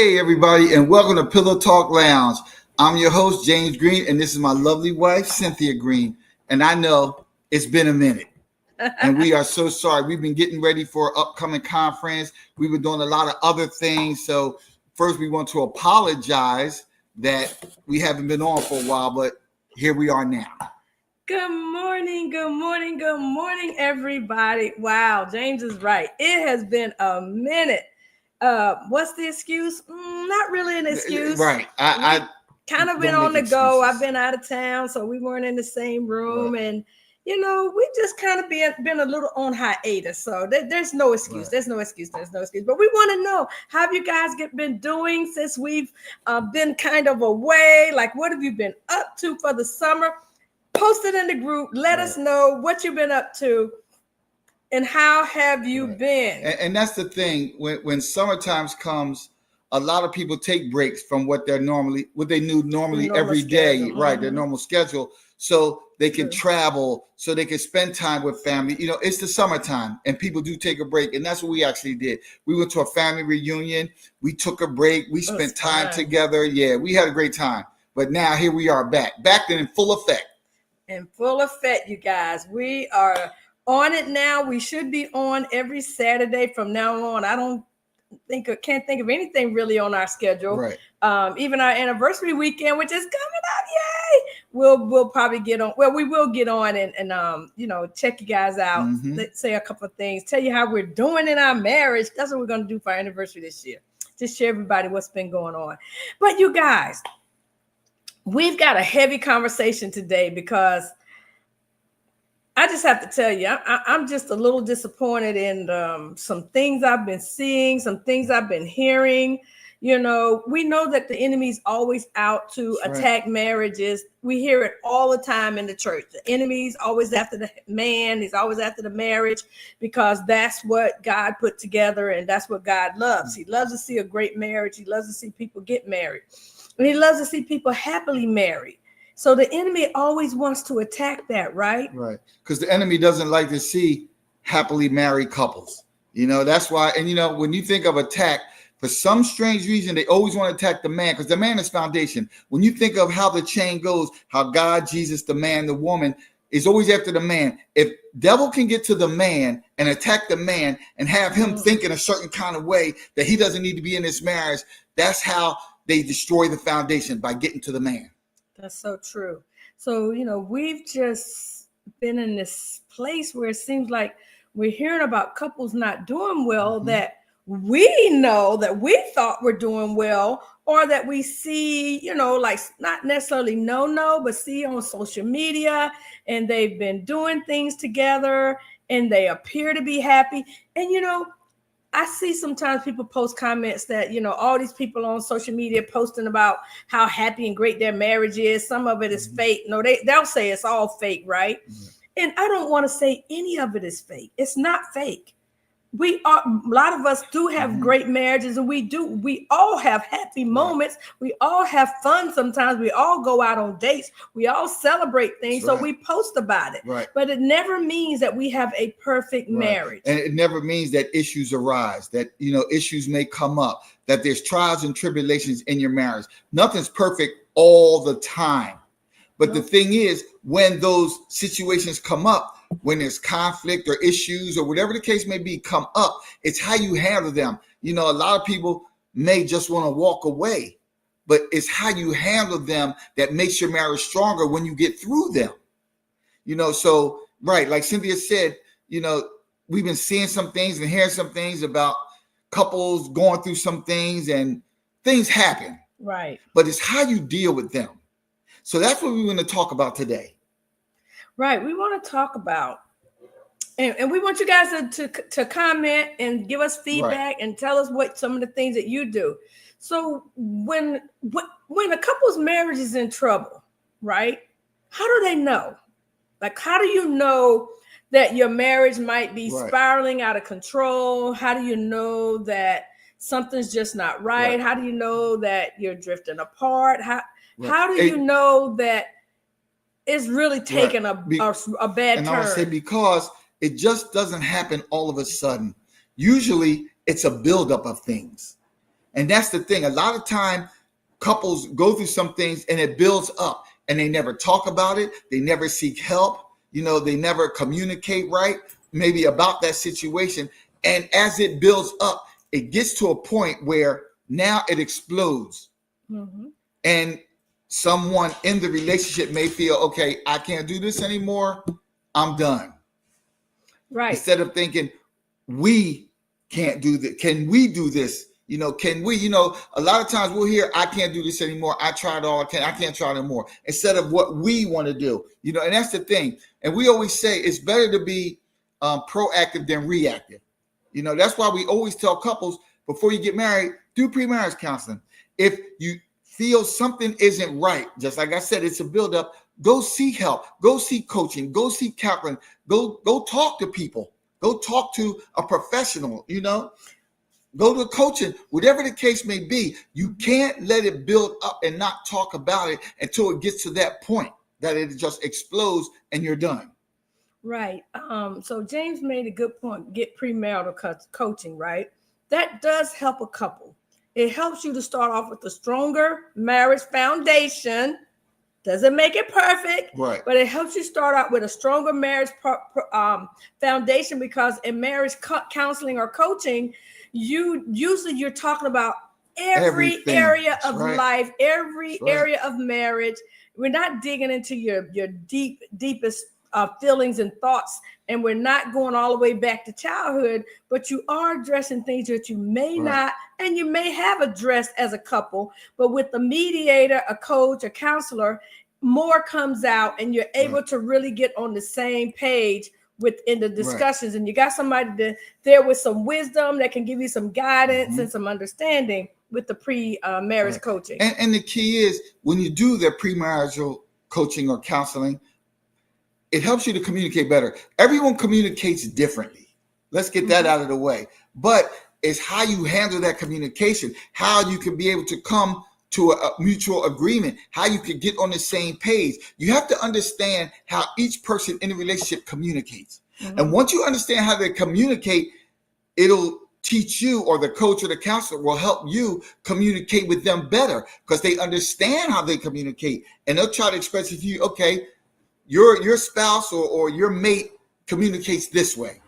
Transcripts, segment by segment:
Hey, everybody, and welcome to Pillow Talk Lounge. I'm your host, James Green, and this is my lovely wife, Cynthia Green. And I know it's been a minute, and we are so sorry. We've been getting ready for an upcoming conference. We've been doing a lot of other things. So first, we want to apologize that we haven't been on for a while, but here we are now. Good morning, everybody. Wow, James is right. It has been a minute. What's the excuse? Not really an excuse. Right. I kind of been on the go. I've been out of town, so we weren't in the same room. Right. And, we just kind of been a little on hiatus. So there's no excuse. Right. There's no excuse. But we want to know, how have you guys been doing since we've been kind of away? Like, what have you been up to for the summer? Post it in the group. Let us know what you've been up to. And how have you been? And that's the thing. When summertime comes, a lot of people take breaks from what they do normally every day, schedule. Right? Mm-hmm. Their normal schedule, so they can travel, so they can spend time with family. It's the summertime, and people do take a break, and that's what we actually did. We went to a family reunion. We took a break. We spent time together. Yeah, we had a great time. But now here we are back in full effect. In full effect, you guys. We are on it now. We should be on every Saturday from now on. I can't think of anything really on our schedule. Right. Even our anniversary weekend, which is coming up, yay! We'll probably get on. Well, we will get on and check you guys out. Mm-hmm. Let's say a couple of things. Tell you how we're doing in our marriage. That's what we're going to do for our anniversary this year. Just share everybody what's been going on. But you guys, we've got a heavy conversation today because I just have to tell you, I'm just a little disappointed in some things I've been seeing, some things I've been hearing. We know that the enemy's always out to attack marriages. We hear it all the time in the church. The enemy's always after the man. He's always after the marriage because that's what God put together and that's what God loves. He loves to see a great marriage. He loves to see people get married. And he loves to see people happily married. So the enemy always wants to attack that, right? Right. Because the enemy doesn't like to see happily married couples. That's why. And, when you think of attack, for some strange reason, they always want to attack the man because the man is foundation. When you think of how the chain goes, how God, Jesus, the man, the woman is always after the man. If devil can get to the man and attack the man and have him think in a certain kind of way that he doesn't need to be in this marriage, that's how they destroy the foundation, by getting to the man. That's so true. So, we've just been in this place where it seems like we're hearing about couples not doing well that we know that we thought were doing well, or that we see, like not necessarily but see on social media, and they've been doing things together and they appear to be happy. And, I see sometimes people post comments that, all these people on social media posting about how happy and great their marriage is. Some of it is fake. No, they'll say it's all fake, right? And I don't want to say any of it is fake. It's not fake. A lot of us do have great marriages, and we all have happy moments. We all have fun sometimes. We all go out on dates. We all celebrate things. So we post about it. Right. But it never means that we have a perfect marriage. And it never means that issues arise, that, issues may come up, that there's trials and tribulations in your marriage. Nothing's perfect all the time. But the thing is, when those situations come up, when there's conflict or issues or whatever the case may be come up, it's how you handle them. A lot of people may just want to walk away, but it's how you handle them that makes your marriage stronger when you get through them. So, right, like Cynthia said, we've been seeing some things and hearing some things about couples going through some things, and things happen. Right. But it's how you deal with them. So that's what we're going to talk about today. Right. We want to talk about, and we want you guys to comment and give us feedback and tell us what some of the things that you do. So when a couple's marriage is in trouble, right? How do they know? Like, how do you know that your marriage might be spiraling out of control? How do you know that something's just not right? How do you know that you're drifting apart? How do you know that it's really taking a bad turn? And I would say because it just doesn't happen all of a sudden. Usually it's a buildup of things. And that's the thing. A lot of time couples go through some things and it builds up and they never talk about it. They never seek help. They never communicate right, maybe about that situation. And as it builds up, it gets to a point where now it explodes. Mm-hmm. And someone in the relationship may feel, okay, I can't do this anymore. I'm done. Right. Instead of thinking, we can't do this. Can we do this? Can we, a lot of times we'll hear, I can't do this anymore. I tried all I can't try anymore. Instead of what we want to do, and that's the thing. And we always say it's better to be proactive than reactive. That's why we always tell couples before you get married, do pre-marriage counseling. If you feel something isn't right, just like I said, it's a buildup, go seek help, go seek coaching, go seek counseling, go talk to people, go talk to a professional, go to coaching, whatever the case may be. You can't let it build up and not talk about it until it gets to that point that it just explodes and you're done. Right. So James made a good point. Get premarital coaching, right? That does help a couple. It helps you to start off with a stronger marriage foundation. Doesn't make it perfect, right? But it helps you start out with a stronger marriage foundation, because in marriage counseling or coaching, you're talking about every area of life, every area of marriage. We're not digging into your deepest feelings and thoughts, and we're not going all the way back to childhood, but you are addressing things that you may not, and you may have addressed as a couple, but with the mediator, a coach, a counselor, more comes out and you're able to really get on the same page within the discussions. And you got somebody there with some wisdom that can give you some guidance and some understanding with the pre-marriage coaching. And the key is, when you do the premarital coaching or counseling, it helps you to communicate better. Everyone communicates differently. Let's get that out of the way. But it's how you handle that communication, how you can be able to come to a mutual agreement, how you can get on the same page. You have to understand how each person in a relationship communicates. And once you understand how they communicate, it'll teach you, or the coach or the counselor will help you communicate with them better, because they understand how they communicate. And they'll try to express it to you, okay, your spouse or your mate communicates this way.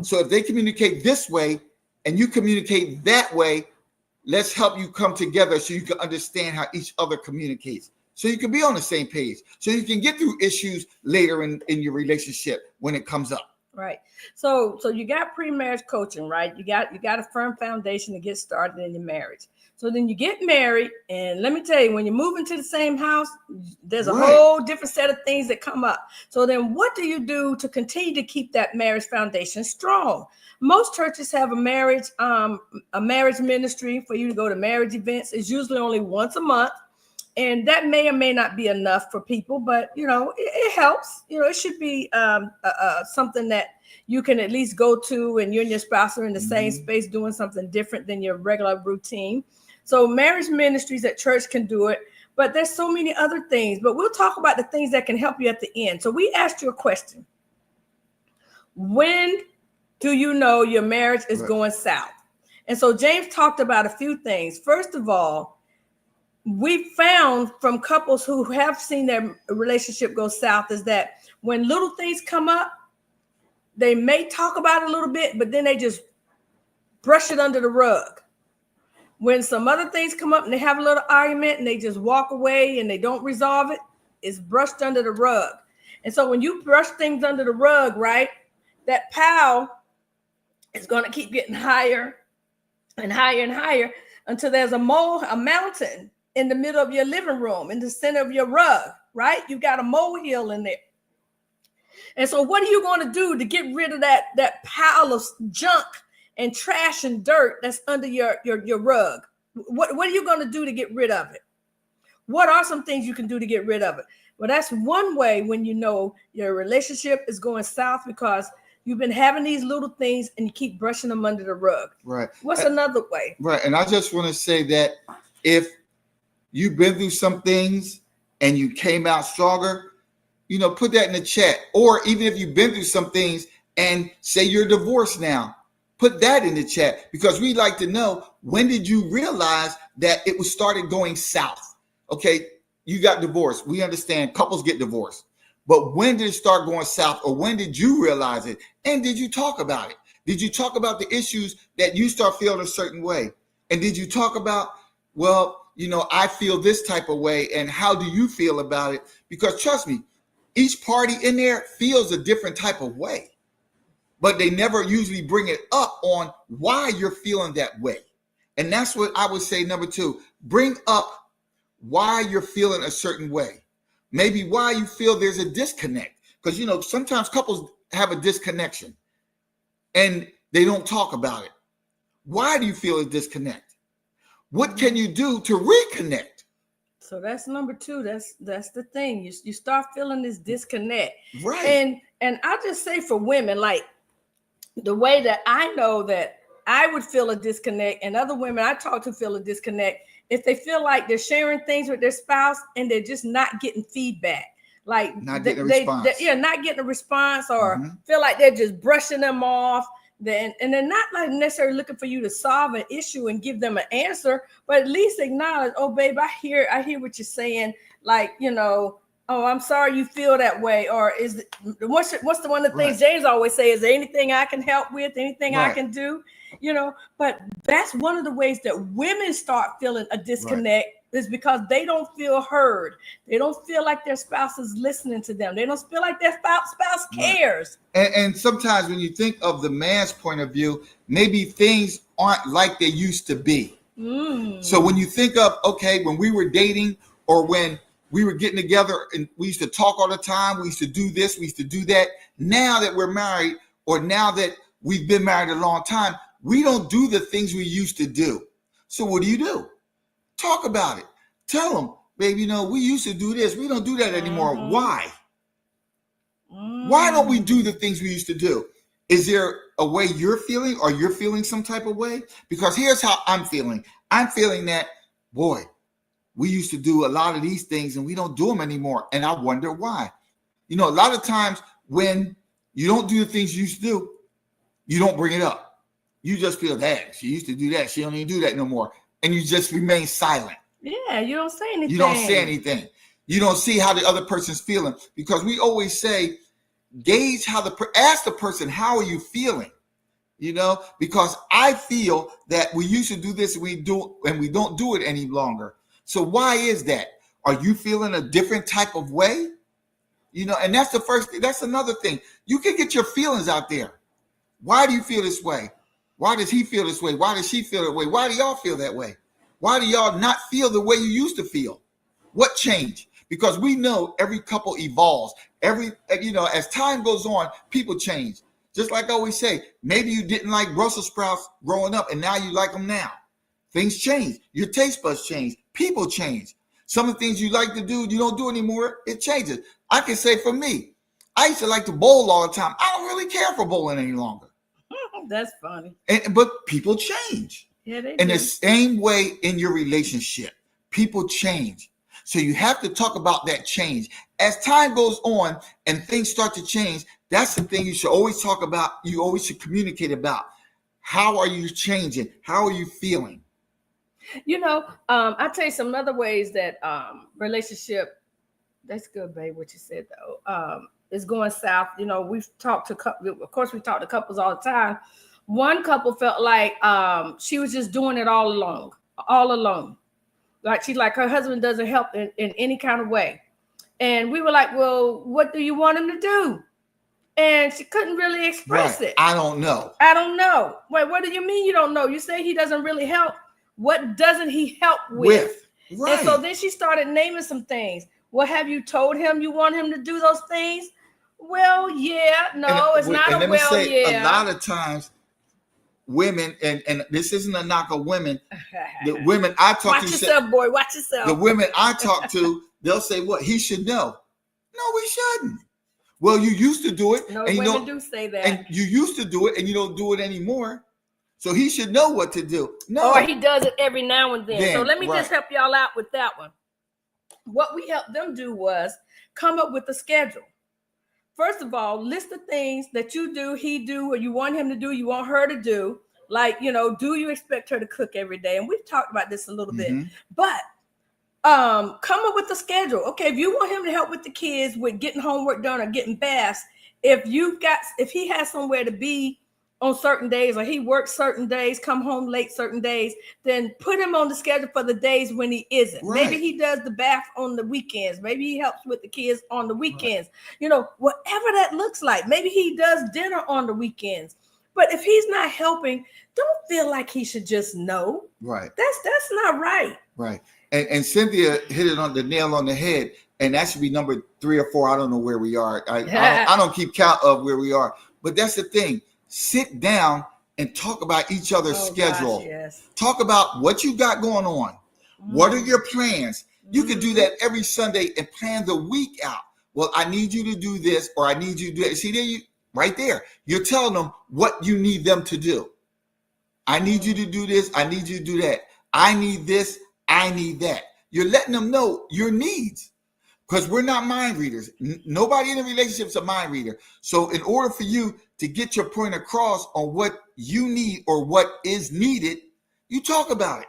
So if they communicate this way and you communicate that way, let's help you come together so you can understand how each other communicates, so you can be on the same page, so you can get through issues later in your relationship when it comes up. Right. So you got pre-marriage coaching, right? You got a firm foundation to get started in your marriage. So then you get married, and let me tell you, when you move into the same house, there's a whole different set of things that come up. So then what do you do to continue to keep that marriage foundation strong? Most churches have a marriage ministry for you to go to marriage events. It's usually only once a month. And that may or may not be enough for people, but, it helps. It should be something that you can at least go to, and you and your spouse are in the same space doing something different than your regular routine. So marriage ministries at church can do it, but there's so many other things. But we'll talk about the things that can help you at the end. So we asked you a question. When do you know your marriage is going south? And so James talked about a few things. First of all, we found from couples who have seen their relationship go south is that when little things come up, they may talk about it a little bit, but then they just brush it under the rug. When some other things come up and they have a little argument and they just walk away and they don't resolve it, it's brushed under the rug. And so when you brush things under the rug, right, that pile is going to keep getting higher and higher and higher until there's a mountain in the middle of your living room, in the center of your rug, right? You got a molehill in there. And so what are you going to do to get rid of that pile of junk and trash and dirt that's under your rug? What are you going to do to get rid of it? What are some things you can do to get rid of it? Well, that's one way when you know your relationship is going south, because you've been having these little things and you keep brushing them under the rug. Right. What's another way? Right. And I just want to say that if you've been through some things and you came out stronger, put that in the chat. Or even if you've been through some things and say you're divorced now, put that in the chat, because we like to know when did you realize that it was started going south? Okay, you got divorced. We understand couples get divorced. But when did it start going south, or when did you realize it? And did you talk about it? Did you talk about the issues that you start feeling a certain way? And did you talk about, well, you know, I feel this type of way, and how do you feel about it? Because trust me, each party in there feels a different type of way, but they never usually bring it up on why you're feeling that way. And that's what I would say. Number two, bring up why you're feeling a certain way. Maybe why you feel there's a disconnect. Because, you know, sometimes couples have a disconnection and they don't talk about it. Why do you feel a disconnect? What can you do to reconnect? So that's number two. That's the thing. You start feeling this disconnect. Right. And I just say for women, like the way that I know that I would feel a disconnect, and other women I talk to feel a disconnect, if they feel like they're sharing things with their spouse and they're just not getting feedback. Like not getting a response. Not getting a response, or feel like they're just brushing them off. And they're not like necessarily looking for you to solve an issue and give them an answer, but at least acknowledge, oh, babe, I hear what you're saying. Like, you know, oh, I'm sorry you feel that way. Or what's the one of the things James always say, is there anything I can help with? Anything I can do? You know, but that's one of the ways that women start feeling a disconnect is because they don't feel heard. They don't feel like their spouse is listening to them. They don't feel like their spouse cares. And sometimes when you think of the man's point of view, maybe things aren't like they used to be. So when you think of, okay, when we were dating, or when we were getting together and we used to talk all the time, we used to do this, we used to do that. Now that we're married, or now that we've been married a long time, we don't do the things we used to do. So what do? Talk about it. Tell them, babe, you know, we used to do this. We don't do that anymore. Why? Why don't we do the things we used to do? Is there a way you're feeling, or you're feeling some type of way? Because here's how I'm feeling. I'm feeling that, boy, we used to do a lot of these things and we don't do them anymore. And I wonder why. You know, a lot of times when you don't do the things you used to do, you don't bring it up. You just feel that she used to do that. She don't even do that no more. And you just remain silent. Yeah, you don't say anything. You don't say anything. You don't see how the other person's feeling, because we always say, gauge how ask the person, how are you feeling? You know, because I feel that we used to do this and we don't do it any longer. So why is that? Are you feeling a different type of way? You know, and that's the first thing. That's another thing. You can get your feelings out there. Why do you feel this way? Why does he feel this way? Why does she feel that way? Why do y'all feel that way? Why do y'all not feel the way you used to feel? What changed? Because we know every couple evolves. As time goes on, people change. Just like I always say, maybe you didn't like Brussels sprouts growing up and now you like them now. Things change. Your taste buds change. People change. Some of the things you like to do, you don't do anymore. It changes. I can say for me, I used to like to bowl all the time. I don't really care for bowling any longer. That's funny. But people change. Yeah, they in do. the same way in your relationship, people change. So you have to talk about that change. As time goes on and things start to change, that's the thing you should always talk about. You always should communicate about. How are you changing? How are you feeling? You know, I'll tell you some other ways that relationship, that's good, babe, what you said, though, is going south. You know, we've talked to couples. Of course, we talk to couples all the time. One couple felt like she was just doing it all alone. Like she's like, her husband doesn't help in any kind of way. And we were like, well, what do you want him to do? And she couldn't really express it. I don't know. Wait, what do you mean you don't know? You say he doesn't really help. What doesn't he help with? Right. And so then she started naming some things. Well, have you told him you want him to do those things? Well, yeah, no, it's not a well, yeah. A lot of times women, and this isn't a knock on women, the women I talk to. Watch yourself, boy, watch yourself. The women I talk to, they'll say, what? He should know. No, we shouldn't. Well, you used to do it. No, and women do say that. And you used to do it and you don't do it anymore. So he should know what to do. No. Or he does it every now and then. So let me just help y'all out with that one. What we helped them do was come up with a schedule. First of all, list the things that you do, he do, or you want him to do, you want her to do. Like, do you expect her to cook every day? And we've talked about this a little bit, Mhm. but come up with a schedule. Okay, if you want him to help with the kids with getting homework done or getting baths, if he has somewhere to be on certain days, or he works certain days, come home late certain days, then put him on the schedule for the days when he isn't. Right. Maybe he does the bath on the weekends. Maybe he helps with the kids on the weekends. Whatever that looks like. Maybe he does dinner on the weekends. But if he's not helping, don't feel like he should just know. Right. That's not right. Right. And Cynthia hit it on the nail on the head. And that should be number 3 or 4. I don't know where we are. I don't keep count of where we are. But that's the thing. Sit down and talk about each other's schedule. Gosh, yes. Talk about what you got going on. What are your plans? You can do that every Sunday and plan the week out. Well, I need you to do this, or I need you to do that. See, there right there. You're telling them what you need them to do. I need you to do this. I need you to do that. I need this. I need that. You're letting them know your needs, because we're not mind readers. Nobody in a relationship is a mind reader. So in order for you to get your point across on what you need or what is needed, you talk about it.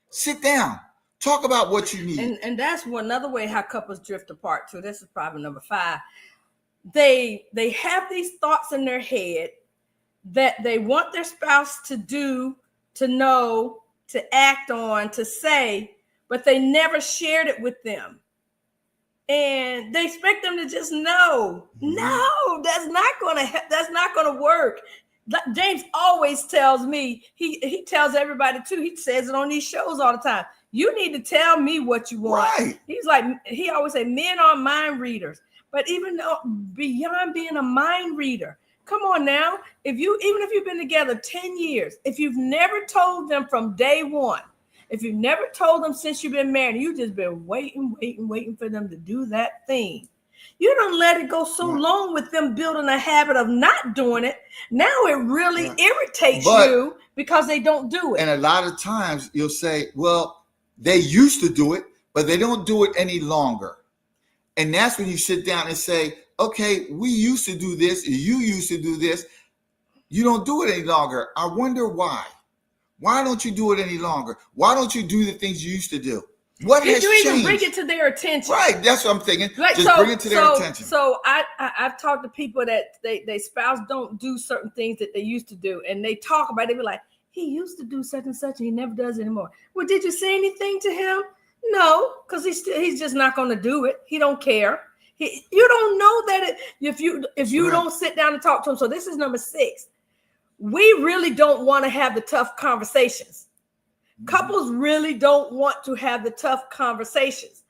Sit down. Talk about what you need. And that's another way how couples drift apart too. This is probably number 5. They have these thoughts in their head that they want their spouse to do, to know, to act on, to say, but they never shared it with them. And they expect them to just know. No, that's not gonna work. James always tells me, he tells everybody too, he says it on these shows all the time. You need to tell me what you want. Right. He's like, he always say, men are mind readers. But even though beyond being a mind reader, come on now, even if you've been together 10 years, if you've never told them from day one, if you've never told them since you've been married, you've just been waiting for them to do that thing. You don't let it go so long with them building a habit of not doing it. Now it really irritates you because they don't do it. And a lot of times you'll say, well, they used to do it, but they don't do it any longer. And that's when you sit down and say, okay, we used to do this. You used to do this. You don't do it any longer. I wonder why. Why don't you do it any longer? Why don't you do the things you used to do? What has changed? You even bring it to their attention. Right. That's what I'm thinking. Just bring it to their attention. So I've talked to people that they spouse don't do certain things that they used to do. And they talk about it. They be like, he used to do such and such and he never does it anymore. Well, did you say anything to him? No, because he's just not going to do it. He don't care. You don't know that if you don't sit down and talk to him. So this is number 6. We really don't want to have the tough conversations. Couples really don't want to have the tough conversations.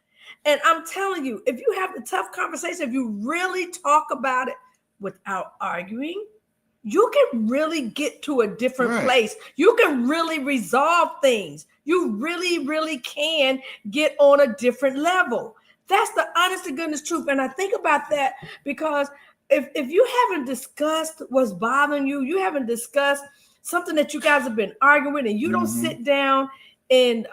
And I'm telling you, if you have the tough conversation, if you really talk about it without arguing, you can really get to a different place. You can really resolve things. You really, really can get on a different level. That's the honest to goodness truth. And I think about that because if you haven't discussed what's bothering you, you haven't discussed something that you guys have been arguing, and you don't sit down and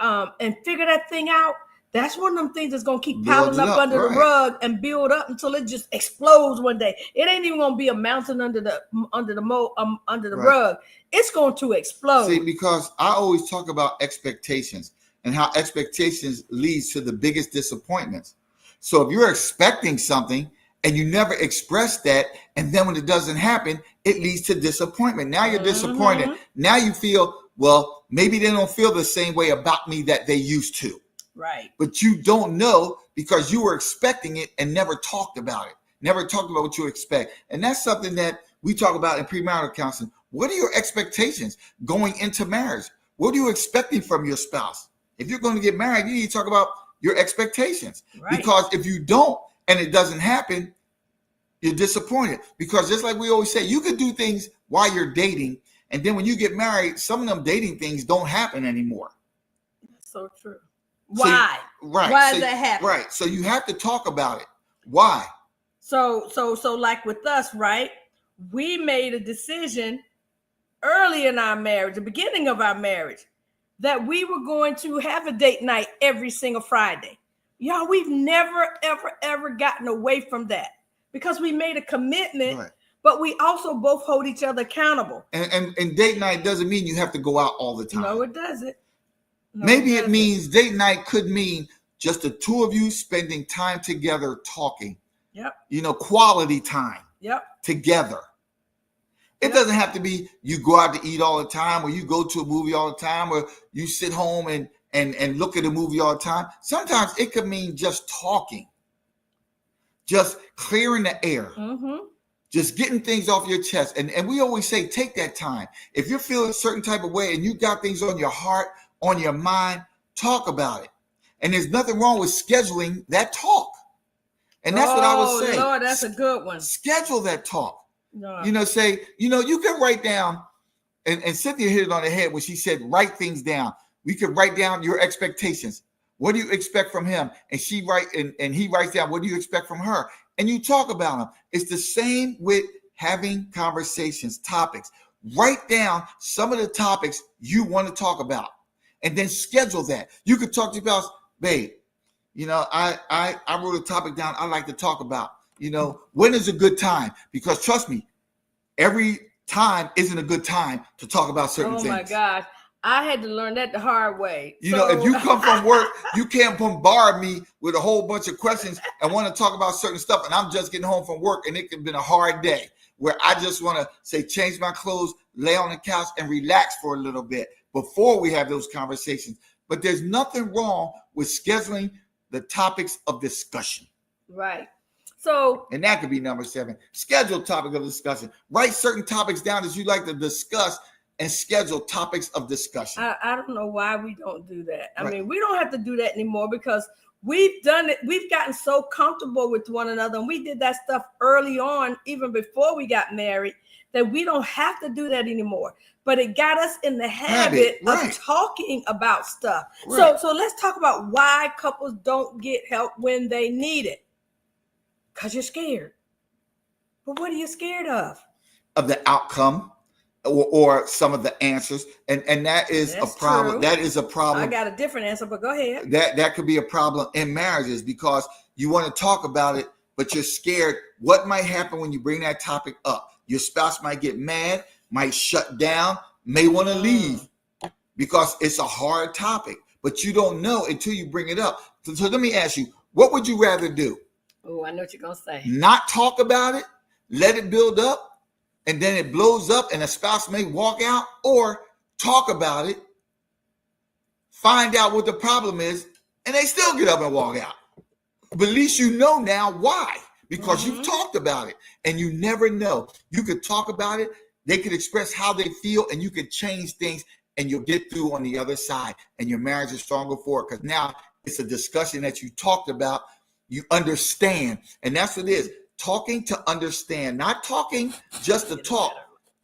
figure that thing out, that's one of them things that's gonna keep piling up under the rug and build up until it just explodes one day. It ain't even gonna be a mountain under the rug. It's going to explode. See, because I always talk about expectations and how expectations leads to the biggest disappointments. So if you're expecting something and you never express that, and then when it doesn't happen, it leads to disappointment. Now you're disappointed. Now you feel, well, maybe they don't feel the same way about me that they used to. Right. But you don't know because you were expecting it and never talked about it. Never talked about what you expect. And that's something that we talk about in premarital counseling. What are your expectations going into marriage? What are you expecting from your spouse? If you're going to get married, you need to talk about your expectations. Right. Because if you don't and it doesn't happen, you're disappointed. Because just like we always say, you can do things while you're dating, and then when you get married, some of them dating things don't happen anymore. That's so true. Why? Right. Why does that happen? Right. So you have to talk about it. Why? So like with us, right? We made a decision early in our marriage, the beginning of our marriage, that we were going to have a date night every single Friday. Y'all, we've never, ever, ever gotten away from that because we made a commitment but we also both hold each other accountable. And date night doesn't mean you have to go out all the time. No, it doesn't. No, Maybe it means date night could mean just the two of you spending time together talking. Yep. Quality time. Yep. Together. It doesn't have to be you go out to eat all the time, or you go to a movie all the time, or you sit home and look at a movie all the time. Sometimes it could mean just talking, just clearing the air, just getting things off your chest. And we always say, take that time. If you're feeling a certain type of way and you got things on your heart, on your mind, talk about it. And there's nothing wrong with scheduling that talk. And that's what I would say. Lord, that's a good one. Schedule that talk. No. Say, you can write down, and Cynthia hit it on the head when she said, write things down. We could write down your expectations. What do you expect from him? And she and he writes down, what do you expect from her? And you talk about them. It's the same with having conversations, topics. Write down some of the topics you want to talk about, and then schedule that. You could talk to your spouse, babe, I wrote a topic down I like to talk about. When is a good time? Because trust me, every time isn't a good time to talk about certain things. Oh my gosh. I had to learn that the hard way. If you come from work, you can't bombard me with a whole bunch of questions and want to talk about certain stuff. And I'm just getting home from work, and it could have been a hard day where I just want to say, change my clothes, lay on the couch and relax for a little bit before we have those conversations. But there's nothing wrong with scheduling the topics of discussion. Right. And that could be number 7. Schedule topic of discussion. Write certain topics down that you like to discuss and schedule topics of discussion. I don't know why we don't do that. I mean, we don't have to do that anymore because we've done it. We've gotten so comfortable with one another, and we did that stuff early on, even before we got married, that we don't have to do that anymore. But it got us in the habit of talking about stuff. Right. So let's talk about why couples don't get help when they need it. Because you're scared. But what are you scared of? Of the outcome or some of the answers. And that is a problem. True. That is a problem. I got a different answer, but go ahead. That could be a problem in marriages because you want to talk about it, but you're scared. What might happen when you bring that topic up? Your spouse might get mad, might shut down, may want to leave because it's a hard topic, but you don't know until you bring it up. So let me ask you, what would you rather do? Oh, I know what you're going to say. Not talk about it, let it build up, and then it blows up and a spouse may walk out, or talk about it, find out what the problem is, and they still get up and walk out. But at least you know now why, because you've talked about it, and you never know. You could talk about it, they could express how they feel, and you could change things, and you'll get through on the other side, and your marriage is stronger for it, because now it's a discussion that you talked about. You understand. And that's what it is. Talking to understand. Not talking just to talk.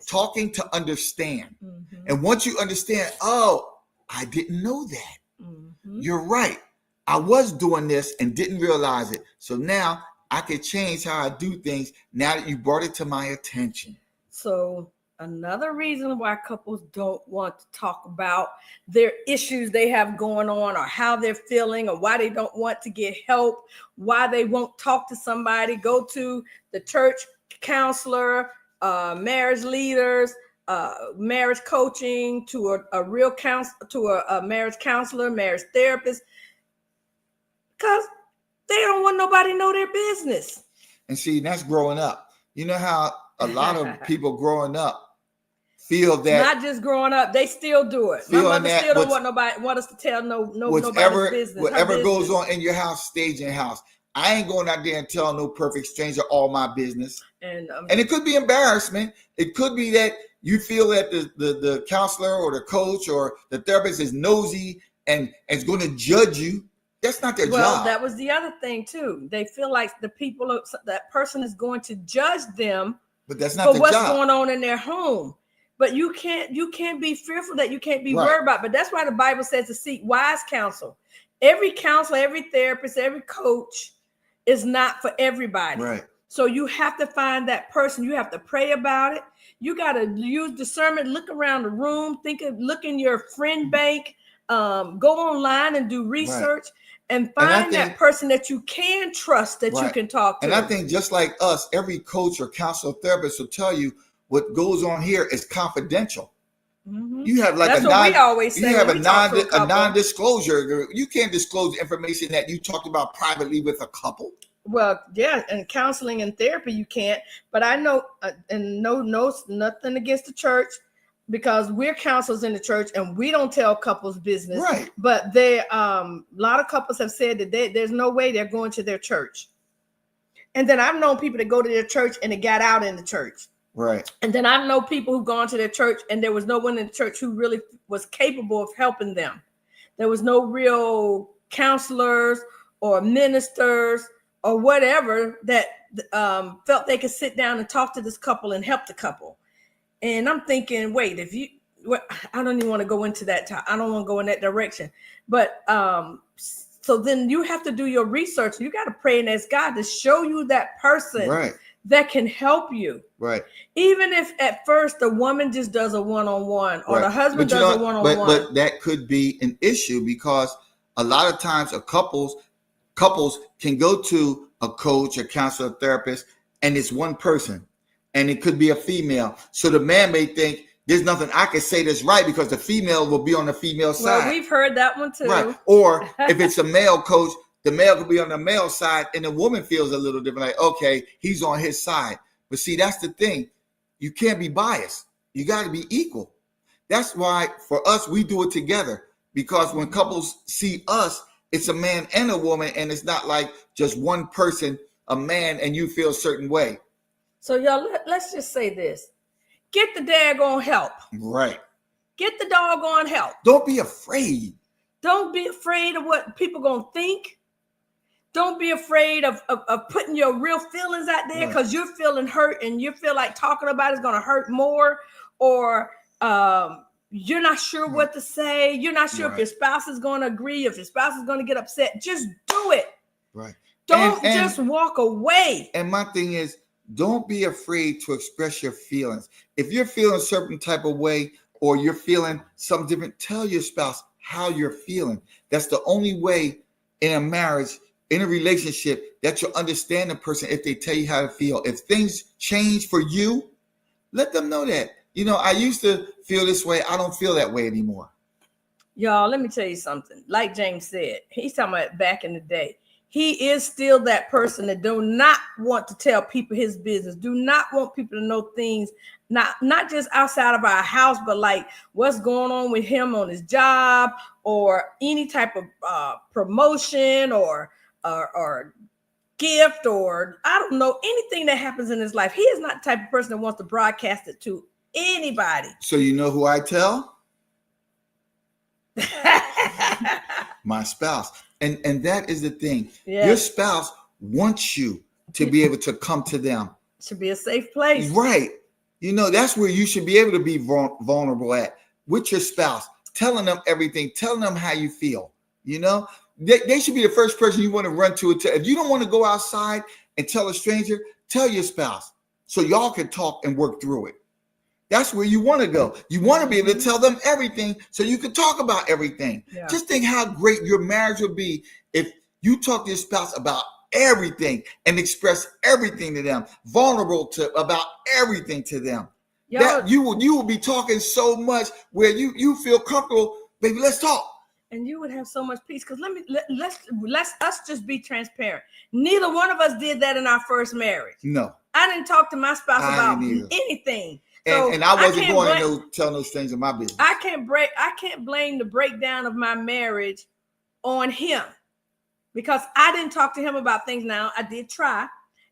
Talking to understand. And once you understand, oh, I didn't know that. You're right. I was doing this and didn't realize it. So now I can change how I do things now that you brought it to my attention. So another reason why couples don't want to talk about their issues they have going on, or how they're feeling, or why they don't want to get help, why they won't talk to somebody, go to the church counselor, marriage leaders, marriage coaching, to a real counselor, to a marriage counselor, marriage therapist, because they don't want nobody to know their business. And see, that's growing up. You know how a lot of people growing up feel that, not just growing up, they still do it. My mother still don't want us to tell nobody's business. Whatever goes on in your house, stays in your house. I ain't going out there and tell no perfect stranger all my business. And it could be embarrassment. It could be that you feel that the counselor or the coach or the therapist is nosy and is going to judge you. That's not their job. Well, that was the other thing too. They feel like that person is going to judge them, but that's not for what's going on in their home. But you can't be fearful that you can't be worried about. But that's why the Bible says to seek wise counsel. Every counselor, every therapist, every coach is not for everybody. Right. So you have to find that person. You have to pray about it. You got to use discernment. Look around the room. Look in your friend bank. Go online and do research. and find that person that you can trust, that you can talk to. And I think just like us, every coach or counselor therapist will tell you what goes on here is confidential. You have like a non-disclosure. You can't disclose information that you talked about privately with a couple. Well, yeah, and counseling and therapy you can't. But I know, and no, nothing against the church, because we're counselors in the church and we don't tell couples business. Right. But they, a lot of couples have said that there's no way they're going to their church. And then I've known people that go to their church and they got out in the church. Right. And then I've known people who've gone to their church and there was no one in the church who really was capable of helping them. There was no real counselors or ministers or whatever that felt they could sit down and talk to this couple and help the couple. And I'm thinking, wait, I don't even want to go into that. I don't want to go in that direction. But so then you have to do your research. You got to pray and ask God to show you that person that can help you. Right. Even if at first the woman just does a one-on-one or the husband does a one-on-one. But that could be an issue, because a lot of times couples can go to a coach, a counselor, a therapist, and it's one person, and it could be a female. So the man may think there's nothing I can say that's right because the female will be on the female side. Well, we've heard that one too. Right. Or if it's a male coach, the male could be on the male side and the woman feels a little different. Like, okay, he's on his side. But see, that's the thing. You can't be biased. You got to be equal. That's why for us, we do it together, because when couples see us, it's a man and a woman, and it's not like just one person, a man, and you feel a certain way. So y'all, let's just say this. Get the daggone help. Right. Get the doggone help. Don't be afraid. Don't be afraid of what people going to think. Don't be afraid of putting your real feelings out there, because you're feeling hurt and you feel like talking about it's going to hurt more, or you're not sure what to say. You're not sure if your spouse is going to agree, if your spouse is going to get upset. Just do it. Right. Don't just walk away. And my thing is, don't be afraid to express your feelings. If you're feeling a certain type of way or you're feeling something different, tell your spouse how you're feeling. That's the only way in a marriage, in a relationship, that you'll understand the person if they tell you how to feel. If things change for you, let them know that. You know, I used to feel this way. I don't feel that way anymore. Y'all, let me tell you something. Like James said, he's talking about back in the day. He is still that person that do not want to tell people his business, do not want people to know things, not just outside of our house, but like what's going on with him on his job, or any type of promotion or gift, or I don't know, anything that happens in his life. He is not the type of person that wants to broadcast it to anybody. So you know who I tell? My spouse. And that is the thing. Yeah. Your spouse wants you to be able to come to them. It should be a safe place. Right. You know, that's where you should be able to be vulnerable at, with your spouse, telling them everything, telling them how you feel. You know, they should be the first person you want to run to. If you don't want to go outside and tell a stranger, tell your spouse so y'all can talk and work through it. That's where you want to go. You want to be able to tell them everything so you can talk about everything. Yeah. Just think how great your marriage would be if you talk to your spouse about everything and express everything to them, vulnerable about everything to them. That you will be talking so much where you feel comfortable. Baby, let's talk. And you would have so much peace. Because let's us just be transparent. Neither one of us did that in our first marriage. No. I didn't talk to my spouse about anything. So and I wasn't going to tell no strangers in my business. I can't blame the breakdown of my marriage on him, because I didn't talk to him about things. Now I did try,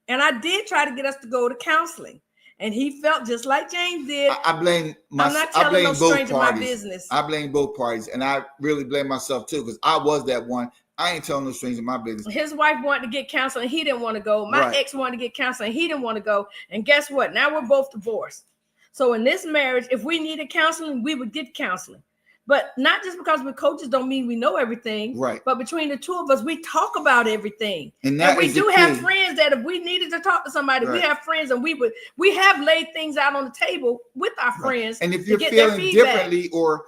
and I did try to get us to go to counseling, and he felt just like James did. I blame I'm not telling no stranger my business. I blame both parties, and I really blame myself too, because I was that one. I ain't telling no stranger my business. His wife wanted to get counseling. He didn't want to go. My ex wanted to get counseling. He didn't want to go. And guess what? Now we're both divorced. So in this marriage, if we needed counseling, we would get counseling. But not just because we're coaches don't mean we know everything. Right. But between the two of us, we talk about everything. And we do have friends that if we needed to talk to somebody, we have friends, and we have laid things out on the table with our friends. And if you're feeling differently, or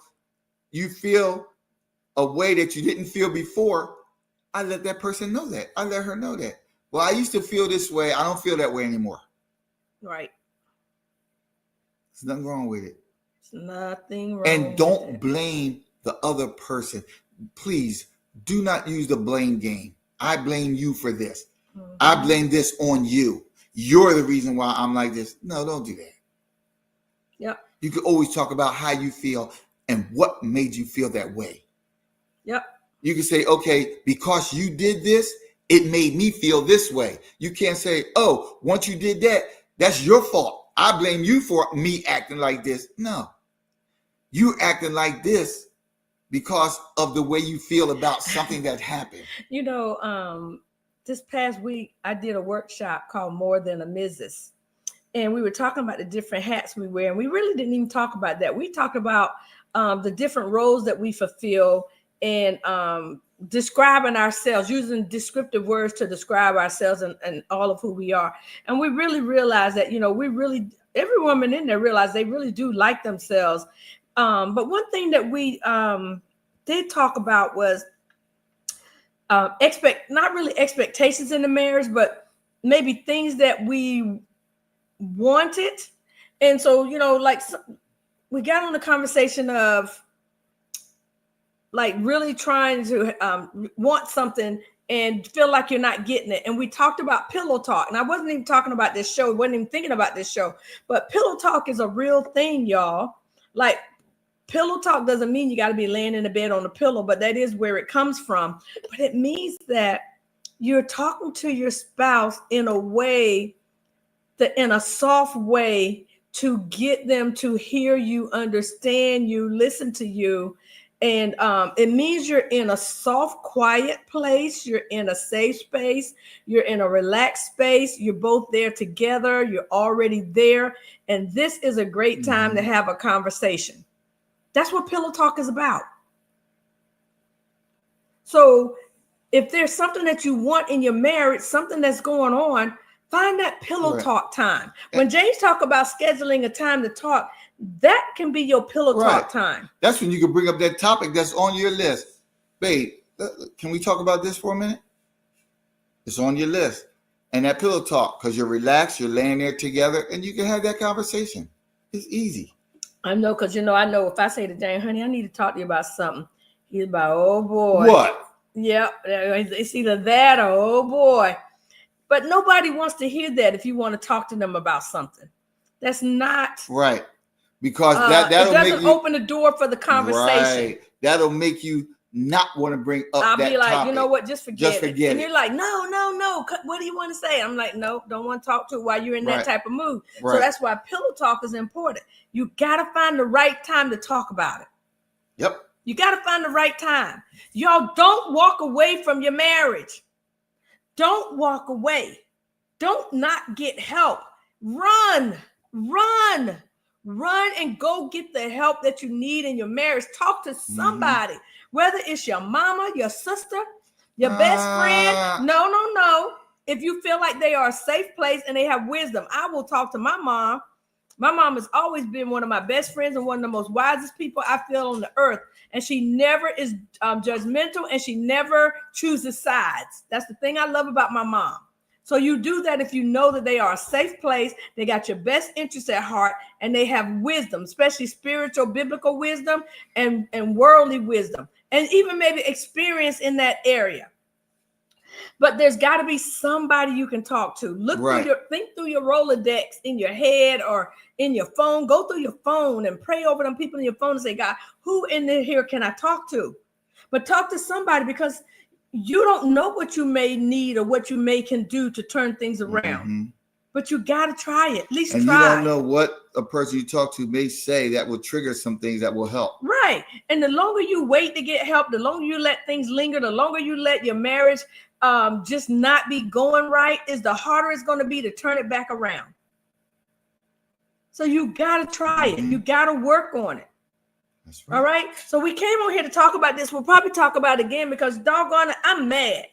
you feel a way that you didn't feel before, I let that person know that. I let her know that. Well, I used to feel this way. I don't feel that way anymore. Right. There's nothing wrong with it. There's nothing wrong. And don't blame the other person. Please do not use the blame game. I blame you for this. Mm-hmm. I blame this on you. You're the reason why I'm like this. No, don't do that. Yep. You can always talk about how you feel and what made you feel that way. Yep. You can say, okay, because you did this, it made me feel this way. You can't say, oh, once you did that, that's your fault. I blame you for me acting like this. No. You acting like this because of the way you feel about something that happened. You know, this past week, I did a workshop called More Than a Mrs. And we were talking about the different hats we wear. And we really didn't even talk about that. We talked about the different roles that we fulfill and describing ourselves, using descriptive words to describe ourselves and all of who we are. And we really realized that, you know, every woman in there realized they really do like themselves. But one thing that we did talk about was not really expectations in the marriage, but maybe things that we wanted. And so, you know, like we got on the conversation of like really trying to want something and feel like you're not getting it. And we talked about pillow talk. And I wasn't even talking about this show, wasn't even thinking about this show, but pillow talk is a real thing, y'all. Like, pillow talk doesn't mean you got to be laying in the bed on a pillow, but that is where it comes from. But it means that you're talking to your spouse in a way, in a soft way, to get them to hear you, understand you, listen to you. And it means you're in a soft, quiet place. You're in a safe space. You're in a relaxed space. You're both there together. You're already there. And this is a great time to have a conversation. That's what pillow talk is about. So if there's something that you want in your marriage, something that's going on, find that pillow talk time. When James talk about scheduling a time to talk, that can be your pillow talk time. That's when you can bring up that topic that's on your list. Babe, can we talk about this for a minute? It's on your list. And that pillow talk, because you're relaxed, you're laying there together, and you can have that conversation. It's easy. I know, because, you know, I know if I say to Jane, honey, I need to talk to you about something. He's about, oh, boy. What? Yep. It's either that or, oh, boy. But nobody wants to hear that if you want to talk to them about something. That's not. Right. Because that'll it doesn't make you open the door for the conversation. Right. That'll make you not want to bring up I'll that be like, topic. you know what? Just forget it. And it. you're like, no. What do you want to say? I'm like, no, don't want to talk to it while you're in that type of mood. Right. So that's why pillow talk is important. You got to find the right time to talk about it. Yep. You got to find the right time. Y'all don't walk away from your marriage. Don't walk away. Don't not get help. Run and go get the help that you need in your marriage. Talk to somebody, whether it's your mama, your sister, your best friend. No. If you feel like they are a safe place and they have wisdom, I will talk to my mom. My mom has always been one of my best friends and one of the most wisest people I feel on the earth. And she never is judgmental, and she never chooses sides. That's the thing I love about my mom. So you do that if you know that they are a safe place, they got your best interests at heart, and they have wisdom, especially spiritual, biblical wisdom and worldly wisdom, and even maybe experience in that area. But there's got to be somebody you can talk to. Think through your Rolodex in your head or in your phone. Go through your phone and pray over them people in your phone and say, God, who in here can I talk to? But talk to somebody, because you don't know what you may need or what you may can do to turn things around. But you got to try it. At least try. And you don't know what a person you talk to may say that will trigger some things that will help. Right. And the longer you wait to get help, the longer you let things linger, the longer you let your marriage just not be going right, is the harder it's going to be to turn it back around. So you got to try it. You got to work on it. That's right. All right. So we came on here to talk about this. We'll probably talk about it again, because doggone it, I'm mad.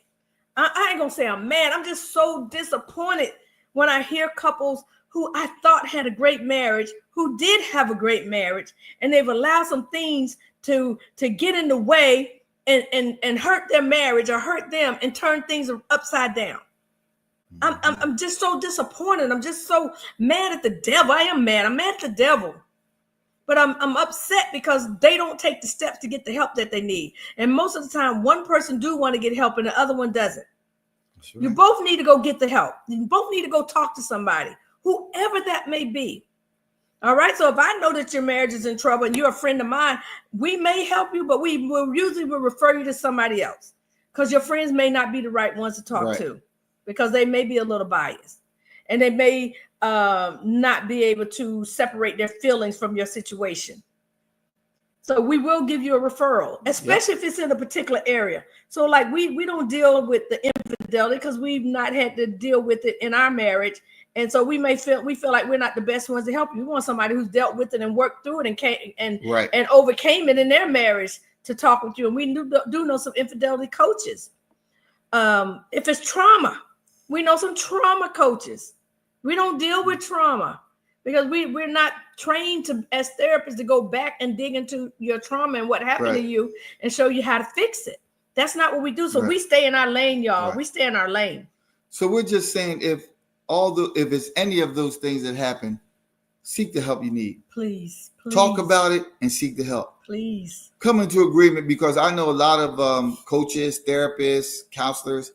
I ain't going to say I'm mad. I'm just so disappointed when I hear couples who I thought had a great marriage, who did have a great marriage, and they've allowed some things to get in the way and hurt their marriage or hurt them and turn things upside down. I'm just so disappointed. I'm just so mad at the devil. I am mad. I'm mad at the devil. But I'm upset because they don't take the steps to get the help that they need. And most of the time, one person do want to get help and the other one doesn't. Right. You both need to go get the help. You both need to go talk to somebody, whoever that may be. All right. So if I know that your marriage is in trouble and you're a friend of mine, we may help you, but we will usually refer you to somebody else because your friends may not be the right ones to talk to because they may be a little biased and they may not be able to separate their feelings from your situation. So we will give you a referral, especially if it's in a particular area. So like we don't deal with the infidelity because we've not had to deal with it in our marriage. And so we feel like we're not the best ones to help you. We want somebody who's dealt with it and worked through it and overcame it in their marriage to talk with you. And we do know some infidelity coaches. If it's trauma, we know some trauma coaches. We don't deal with trauma because we're not trained as therapists to go back and dig into your trauma and what happened to you and show you how to fix it. That's not what we do. So we stay in our lane, y'all. We stay in our lane. So we're just saying if it's any of those things that happen, seek the help you need. Please. Talk about it and seek the help. Please. Come into agreement because I know a lot of coaches, therapists, counselors,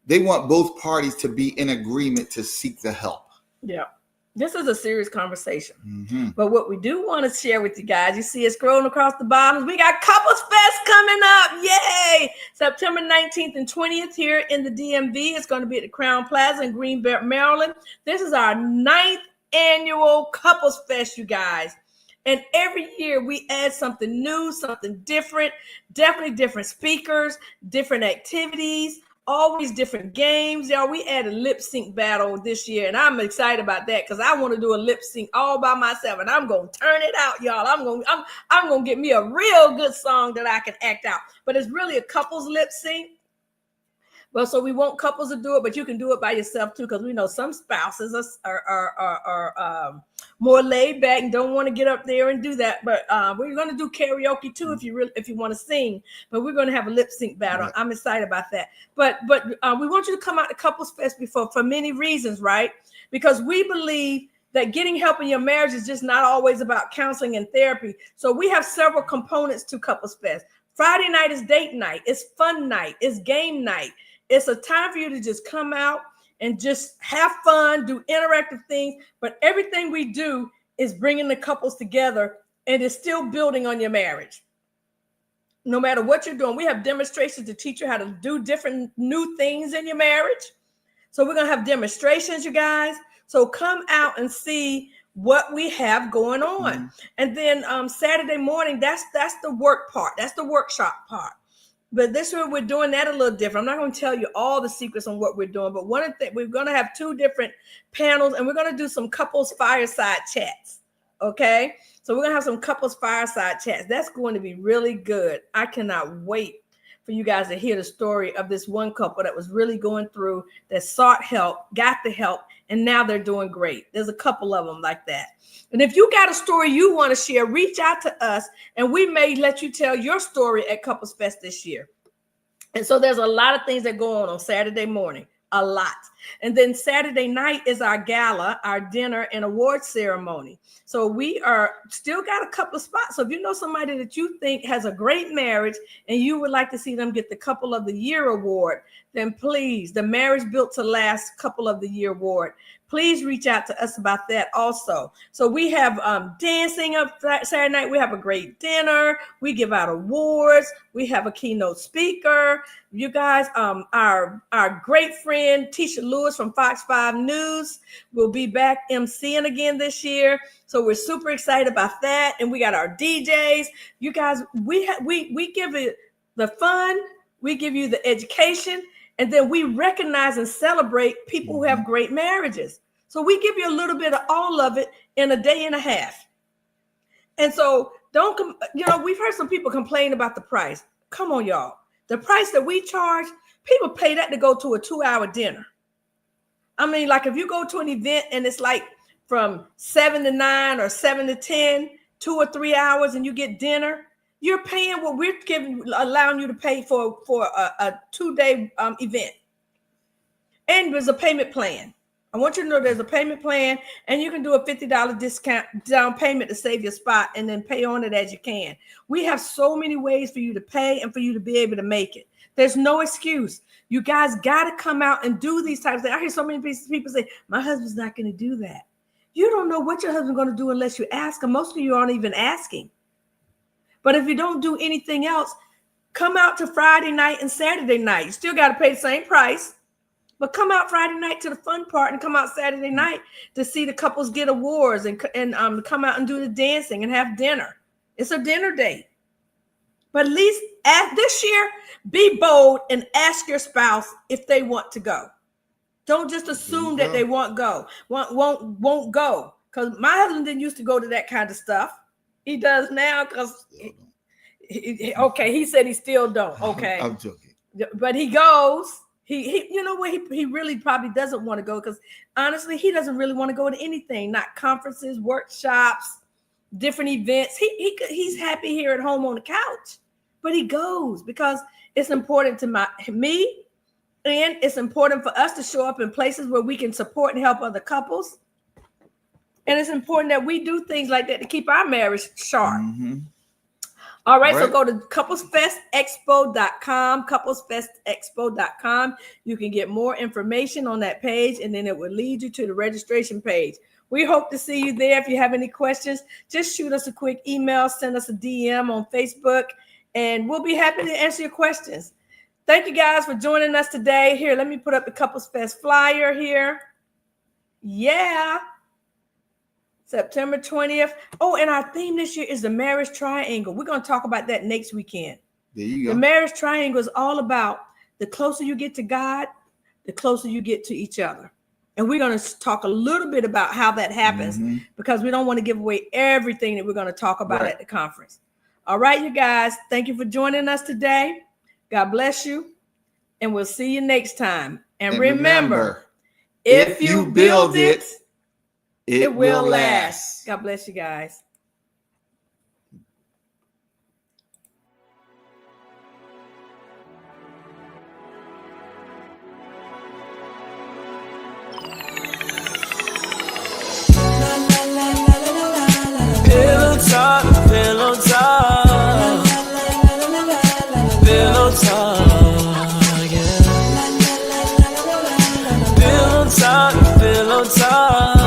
they want both parties to be in agreement to seek the help. Yeah. This is a serious conversation. Mm-hmm. But what we do want to share with you guys, you see it scrolling across the bottom. We got Couples Fest coming up. Yay! September 19th and 20th here in the DMV. It's going to be at the Crown Plaza in Greenbelt, Maryland. This is our 9th annual Couples Fest, you guys. And every year we add something new, something different, definitely different speakers, different activities, always different games. Y'all, we added a lip sync battle this year, and I'm excited about that because I want to do a lip sync all by myself, and I'm gonna turn it out, y'all. I'm gonna get me a real good song that I can act out. But it's really a couples lip sync. Well, so we want couples to do it, but you can do it by yourself too, because we know some spouses are more laid back and don't want to get up there and do that. But we're going to do karaoke too if you want to sing. But we're going to have a lip sync battle. Right. I'm excited about that. But we want you to come out to Couples Fest for many reasons, right? Because we believe that getting help in your marriage is just not always about counseling and therapy. So we have several components to Couples Fest. Friday night is date night. It's fun night. It's game night. It's a time for you to just come out and just have fun, do interactive things. But everything we do is bringing the couples together and it's still building on your marriage. No matter what you're doing, we have demonstrations to teach you how to do different new things in your marriage. So we're going to have demonstrations, you guys. So come out and see what we have going on. Mm-hmm. And then Saturday morning, that's the work part. That's the workshop part. But this one, we're doing that a little different. I'm not going to tell you all the secrets on what we're doing, but one of the we're going to have 2 different panels, and we're going to do some couples fireside chats. Okay, so we're going to have some couples fireside chats. That's going to be really good. I cannot wait for you guys to hear the story of this one couple that was really going through, that sought help, got the help, and now they're doing great. There's a couple of them like that. And if you got a story you want to share, reach out to us and we may let you tell your story at Couples Fest this year. And so there's a lot of things that go on Saturday morning, a lot. And then Saturday night is our gala, our dinner and award ceremony. So we are still got a couple of spots. So if you know somebody that you think has a great marriage and you would like to see them get the Couple of the Year award, then please, the Marriage Built to Last Couple of the Year award, please reach out to us about that also. So we have dancing up Saturday night. We have a great dinner. We give out awards. We have a keynote speaker. You guys, our great friend Tisha Lewis from Fox 5 News will be back emceeing again this year. So we're super excited about that. And we got our DJs. You guys, we give it the fun. We give you the education. And then we recognize and celebrate people who have great marriages. So we give you a little bit of all of it in a day and a half. And so we've heard some people complain about the price. Come on, y'all. The price that we charge, people pay that to go to a 2-hour dinner. I mean, like if you go to an event and it's like from 7 to 9 or 7 to 10, 2 or 3 hours and you get dinner, You're paying what we're allowing you to pay for a 2-day event. And there's a payment plan. I want you to know there's a payment plan, and you can do a $50 discount down payment to save your spot and then pay on it as you can. We have so many ways for you to pay and for you to be able to make it. There's no excuse. You guys got to come out and do these types of things. I hear so many people say, my husband's not going to do that. You don't know what your husband's going to do unless you ask him. Most of you aren't even asking. But if you don't do anything else, come out to Friday night and Saturday night. You still got to pay the same price. But come out Friday night to the fun part and come out Saturday night to see the couples get awards and come out and do the dancing and have dinner. It's a dinner date. But at least this year, be bold and ask your spouse if they want to go. Don't just assume that they won't go. Go. Because my husband didn't used to go to that kind of stuff. He does now because, he said he still don't. Okay. I'm joking. But he goes. He you know what? He really probably doesn't want to go because honestly, he doesn't really want to go to anything, not conferences, workshops, different events. He's happy here at home on the couch, but he goes because it's important to me, and it's important for us to show up in places where we can support and help other couples. And it's important that we do things like that to keep our marriage sharp. Mm-hmm. All right, so go to couplesfestexpo.com, couplesfestexpo.com. You can get more information on that page, and then it will lead you to the registration page. We hope to see you there. If you have any questions, just shoot us a quick email, send us a DM on Facebook, and we'll be happy to answer your questions. Thank you guys for joining us today. Here, let me put up the Couples Fest flyer here. Yeah. September 20th. Oh, and our theme this year is the marriage triangle. We're going to talk about that next weekend. There you go. The marriage triangle is all about the closer you get to God, the closer you get to each other. And we're going to talk a little bit about how that happens because we don't want to give away everything that we're going to talk about at the conference. All right, you guys. Thank you for joining us today. God bless you. And we'll see you next time. And remember, if you build it, it will last. God bless you guys. Pillow talk, pillow talk, pillow talk, yeah. Pillow talk, pillow talk.